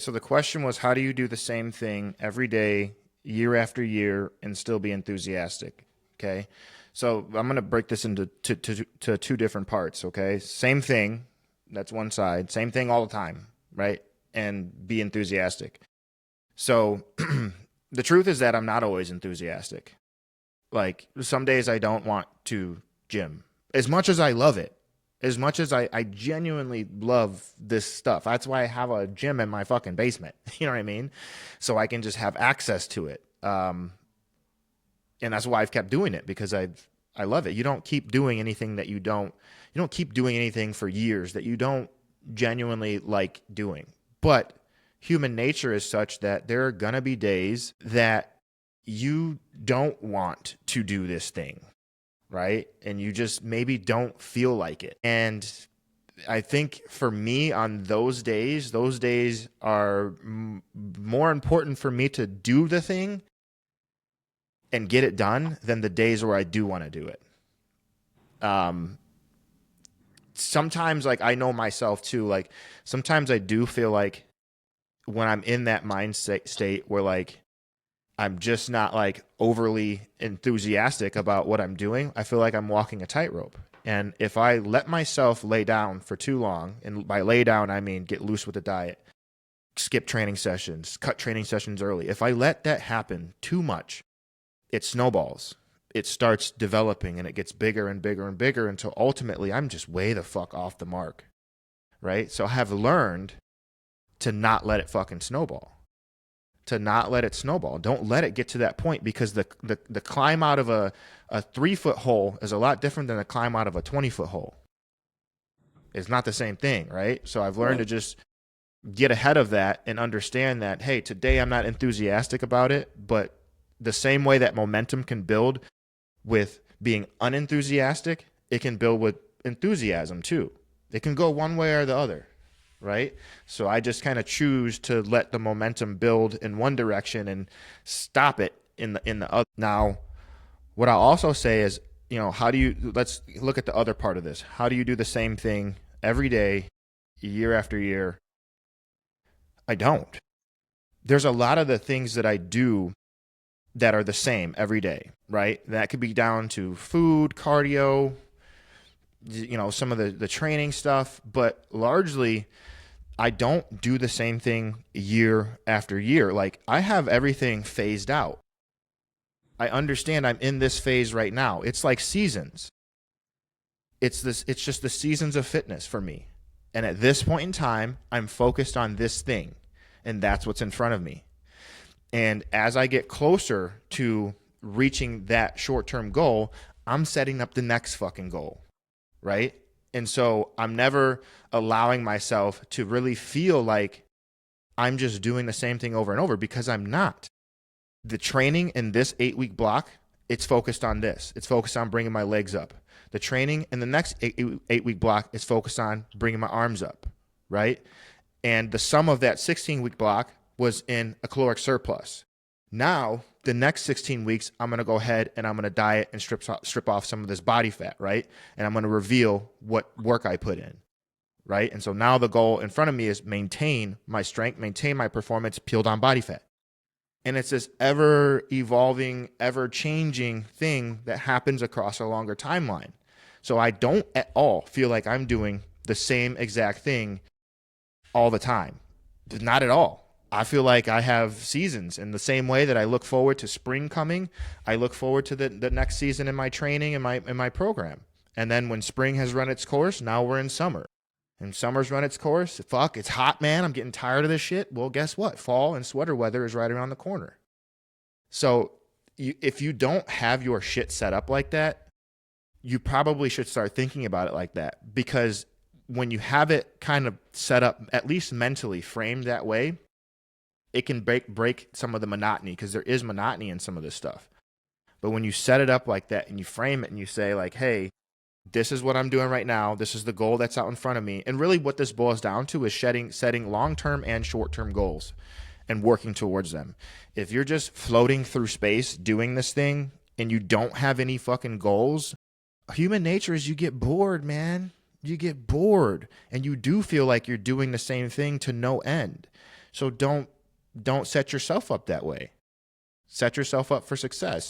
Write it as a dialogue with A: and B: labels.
A: So the question was, how do you do the same thing every day, year after year, and still be enthusiastic? Okay. So I'm going to break this into to two different parts. Okay. Same thing. That's one side. Same thing all the time. Right. And be enthusiastic. So the truth is that I'm not always enthusiastic. Like some days I don't want to gym as much as I love it, as much as I genuinely love this stuff. That's why I have a gym in my fucking basement. You know what I mean? So I can just have access to it. And that's why I've kept doing it because I love it. You don't keep doing anything that you don't keep doing anything for years that you don't genuinely like doing. But human nature is such that there are going to be days that you don't want to do this thing, right? And you just maybe don't feel like it. And I think for me on those days are more important for me to do the thing and get it done than the days where I do want to do it. Um, Sometimes like I know myself too, like sometimes I do feel like when I'm in that mindset state where like I'm just not like overly enthusiastic about what I'm doing, I feel like I'm walking a tightrope. And if I let myself lay down for too long, and by lay down, I mean get loose with the diet, skip training sessions, cut training sessions early. If I let that happen too much, it snowballs. It starts developing and it gets bigger and bigger and bigger until ultimately I'm just way the fuck off the mark. Right. So I have learned to not let it fucking snowball. To not let it snowball. Don't let it get to that point because the climb out of a 3 foot hole is a lot different than the climb out of a 20 foot hole. It's not the same thing, right? So I've learned to just get ahead of that and understand that, hey, today I'm not enthusiastic about it, but the same way that momentum can build with being unenthusiastic, it can build with enthusiasm too. It can go one way or the other, right? So I just kind of choose to let the momentum build in one direction and stop it in the other. Now, what I'll also say is, how do you let's look at the other part of this. How do you do the same thing every day, year after year? I don't. There's a lot of the things that I do that are the same every day, right? That could be down to food, cardio, some of the training stuff, but largely I don't do the same thing year after year. Like I have everything phased out. I understand I'm in this phase right now. It's like seasons. It's just the seasons of fitness for me. And at this point in time, I'm focused on this thing, and that's what's in front of me. And as I get closer to reaching that short-term goal, I'm setting up the next fucking goal, right? And so I'm never allowing myself to really feel like I'm just doing the same thing over and over because I'm not. The training in this 8 week block, it's focused on this. It's focused on bringing my legs up. The training in the next 8 week block is focused on bringing my arms up, right? And the sum of that 16-week block was in a caloric surplus. Now, the next 16 weeks, I'm going to go ahead and I'm going to diet and strip off some of this body fat, right? And I'm going to reveal what work I put in, right? And so now the goal in front of me is maintain my strength, maintain my performance, peeled on body fat. And it's this ever evolving, ever changing thing that happens across a longer timeline. So I don't at all feel like I'm doing the same exact thing all the time. Not at all. I feel like I have seasons in the same way that I look forward to spring coming. I look forward to the next season in my training and my program. And then when spring has run its course, now we're in summer. And summer's run its course. Fuck, it's hot, man. I'm getting tired of this shit. Well, guess what? Fall and sweater weather is right around the corner. So if you don't have your shit set up like that, you probably should start thinking about it like that. Because when you have it kind of set up, at least mentally framed that way, it can break some of the monotony because there is monotony in some of this stuff. But when you set it up like that and you frame it and you say like, hey, this is what I'm doing right now. This is the goal that's out in front of me. And really what this boils down to is setting long-term and short-term goals and working towards them. If you're just floating through space doing this thing and you don't have any fucking goals, human nature is you get bored, man. You get bored and you do feel like you're doing the same thing to no end. So don't set yourself up that way. Set yourself up for success.